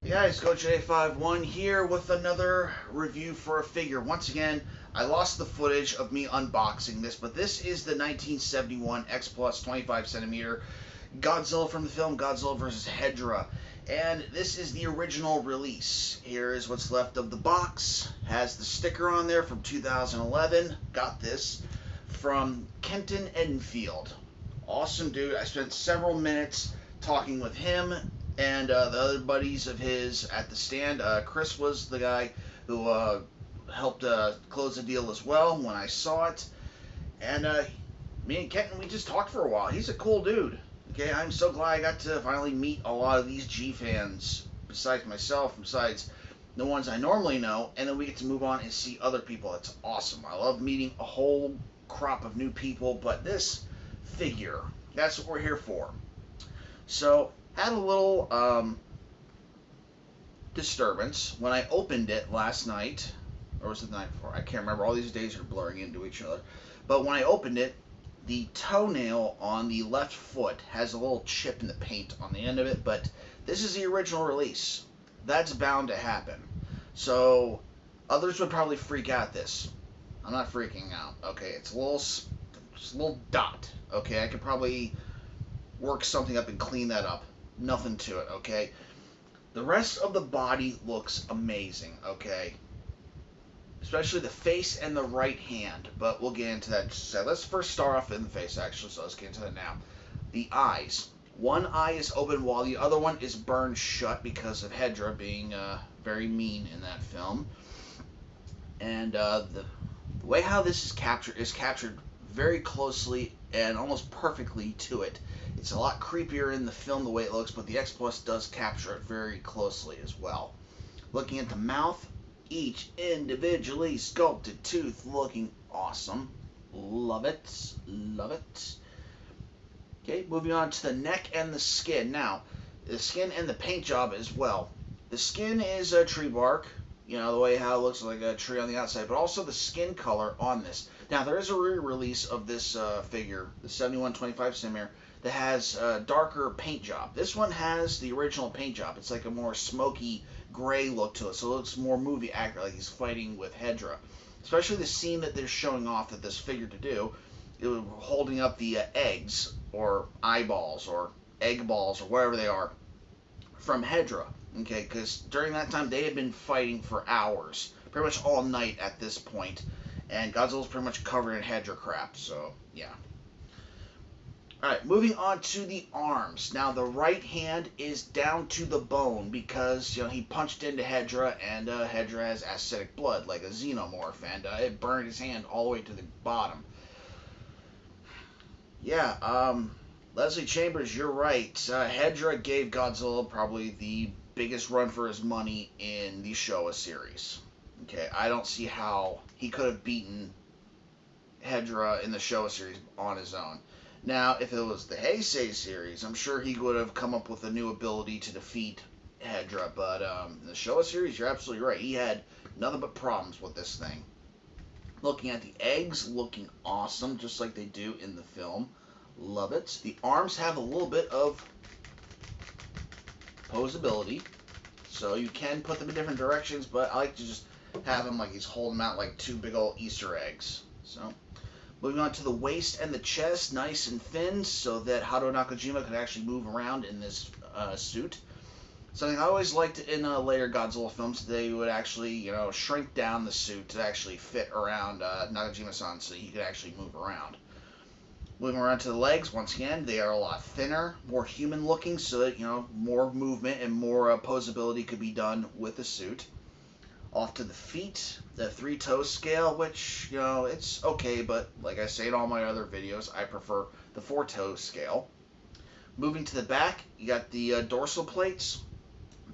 Hey guys, GoJ51 here with another review for a figure. Once again, I lost the footage of me unboxing this, but this is the 1971 X Plus 25 centimeter Godzilla from the film Godzilla vs. Hedra. And this is the original release. Here is what's left of the box. Has the sticker on there from 2011. Got this from Kenton Enfield. Awesome dude. I spent several minutes talking with him and the other buddies of his at the stand. Chris was the guy who helped close the deal as well when I saw it. And me and Kenton, we just talked for a while. He's a cool dude. Okay, I'm so glad I got to finally meet a lot of these G fans besides myself, besides the ones I normally know, and then we get to move on and see other people. It's awesome. I love meeting a whole crop of new people, but this figure, that's what we're here for. So, had a little disturbance when I opened it last night, or was it the night before? I can't remember. All these days are blurring into each other. But when I opened it, the toenail on the left foot has a little chip in the paint on the end of it, but this is the original release. That's bound to happen. So others would probably freak out at this. I'm not freaking out. Okay, it's just a little dot. Okay, I could probably work something up and clean that up. Nothing to it, okay? The rest of the body looks amazing, okay? Especially the face and the right hand, but we'll get into that in just a second. Let's first start off in the face, actually, so let's get into that now. The eyes. One eye is open while the other one is burned shut because of Hedra being very mean in that film. And the way how this is captured very closely and almost perfectly to it. It's a lot creepier in the film the way it looks, but the X Plus does capture it very closely as well. Looking at the mouth, each individually sculpted tooth looking awesome. Love it. Love it. Okay, moving on to the neck and the skin. Now, the skin and the paint job as well. The skin is a tree bark, you know, the way how it looks like a tree on the outside, but also the skin color on this. Now, there is a re-release of this figure, the 7125 centimeter, that has a darker paint job. This one has the original paint job. It's like a more smoky gray look to it, so it looks more movie accurate, like he's fighting with Hedra. Especially the scene that they're showing off that this figure to do, it was holding up the eggs, or eyeballs, or egg balls, or whatever they are, from Hedra. Okay, because during that time they had been fighting for hours, pretty much all night at this point, and Godzilla's pretty much covered in Hedra crap, so yeah. Alright, moving on to the arms. Now, the right hand is down to the bone because, you know, he punched into Hedra, and Hedra has acidic blood, like a xenomorph, and it burned his hand all the way to the bottom. Yeah, Leslie Chambers, you're right. Hedra gave Godzilla probably the biggest run for his money in the Showa series. Okay, I don't see how he could have beaten Hedra in the Showa series on his own. Now, if it was the Heisei series, I'm sure he would have come up with a new ability to defeat Hedra, but in the Showa series, you're absolutely right. He had nothing but problems with this thing. Looking at the eggs, looking awesome, just like they do in the film. Love it. The arms have a little bit of posability, so you can put them in different directions, but I like to just have him like he's holding them out like two big old Easter eggs. So, moving on to the waist and the chest, nice and thin, so that Hado Nakajima could actually move around in this suit. Something I always liked in later Godzilla films, they would actually, you know, shrink down the suit to actually fit around Nakajima-san so he could actually move around. Moving around to the legs, once again, they are a lot thinner, more human-looking, so that, you know, more movement and more posability could be done with the suit. Off to the feet, the three-toe scale, which, you know, it's okay, but like I say in all my other videos, I prefer the four-toe scale. Moving to the back, you got the dorsal plates.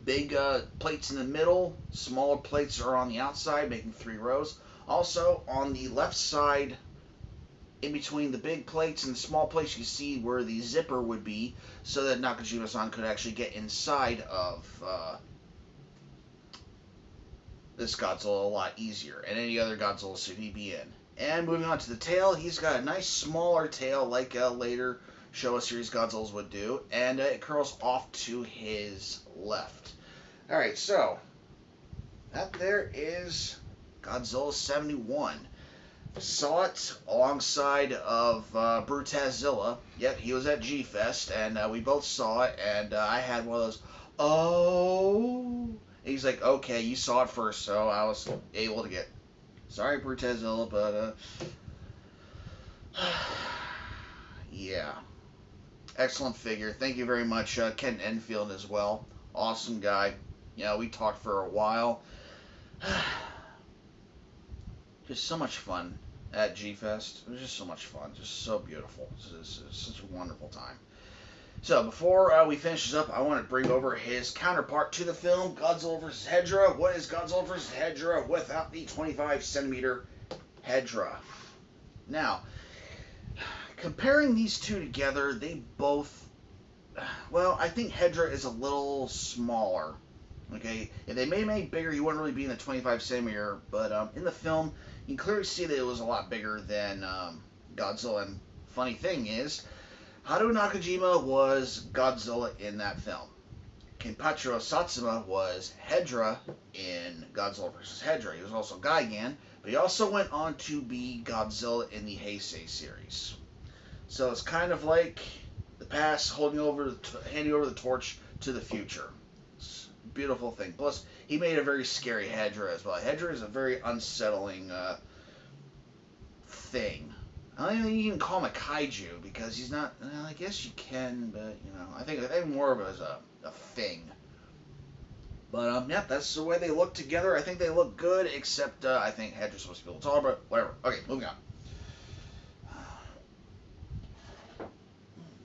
Big plates in the middle, smaller plates are on the outside, making 3 rows. Also, on the left side, in between the big plates and the small plates, you see where the zipper would be, so that Nakajima-san could actually get inside of this Godzilla a lot easier, and any other Godzilla suit he'd be in. And moving on to the tail, he's got a nice smaller tail like later Showa series Godzillas would do, and it curls off to his left. All right, so that there is Godzilla 71. Saw it alongside of Brutazilla. Yep, he was at G Fest, and we both saw it, and I had one of those, oh. He's like, okay, you saw it first, so I was able to get. Sorry, Brutazilla, but yeah, excellent figure. Thank you very much, Ken Enfield as well. Awesome guy. Yeah, we talked for a while. Just so much fun at G Fest. It was just so much fun. Just so beautiful. It's such a wonderful time. So before we finish this up, I want to bring over his counterpart to the film, Godzilla vs. Hedra. What is Godzilla vs. Hedra without the 25 centimeter Hedra? Now, comparing these two together, they both, well, I think Hedra is a little smaller. Okay, if they may make bigger, he wouldn't really be in the 25 centimeter, but in the film, you can clearly see that it was a lot bigger than Godzilla. And funny thing is, Haruo Nakajima was Godzilla in that film. Kenpachiro Satsuma was Hedra in Godzilla vs. Hedra. He was also Gigan, but he also went on to be Godzilla in the Heisei series. So it's kind of like the past handing over the torch to the future. It's a beautiful thing. Plus, he made a very scary Hedra as well. Hedra is a very unsettling thing. I don't think you can call him a kaiju because he's not. Well, I guess you can, but I think more of it as a thing. But yeah, that's the way they look together. I think they look good, except I think Hedra's supposed to be a little taller, but whatever. Okay, moving on.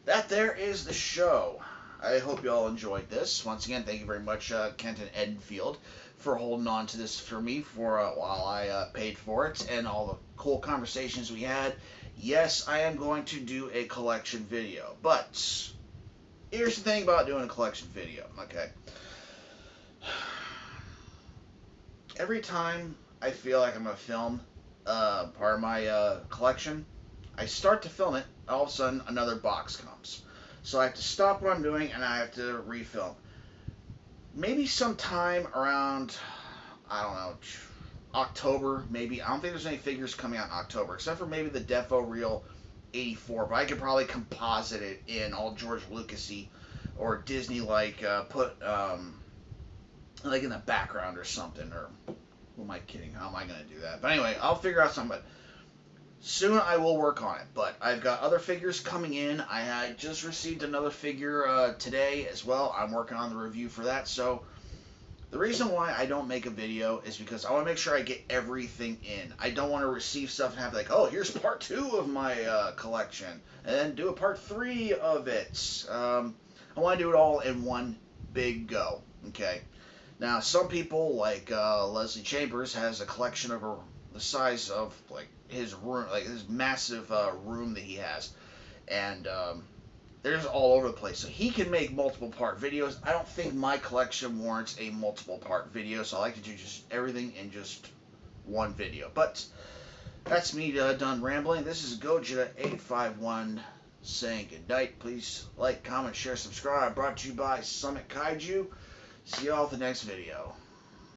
That there is the show. I hope you all enjoyed this. Once again, thank you very much, Kenton Enfield, for holding on to this for me for while I paid for it and all the cool conversations we had. Yes, I am going to do a collection video, but here's the thing about doing a collection video, okay? Every time I feel like I'm going to film part of my collection, I start to film it, all of a sudden another box comes. So I have to stop what I'm doing and I have to refilm. Maybe sometime around, I don't know, October, maybe. I don't think there's any figures coming out in October, except for maybe the Defo Reel 84, but I could probably composite it in all George Lucas-y or Disney-like, put, like in the background or something, or who am I kidding? How am I going to do that? But anyway, I'll figure out something, but soon I will work on it. But I've got other figures coming in. I just received another figure today as well. I'm working on the review for that, so the reason why I don't make a video is because I want to make sure I get everything in. I don't want to receive stuff and have like, oh, here's part 2 of my collection, and then do a part 3 of it. I want to do it all in one big go, okay? Now, some people, like Leslie Chambers, has a collection over the size of, like, his room, like his massive room that he has, and they're just all over the place. So he can make multiple part videos. I don't think my collection warrants a multiple part video, so I like to do just everything in just one video. But that's me done rambling. This is Gojira851 saying good night. Please like, comment, share, subscribe. Brought to you by Summit Kaiju. See y'all at the next video.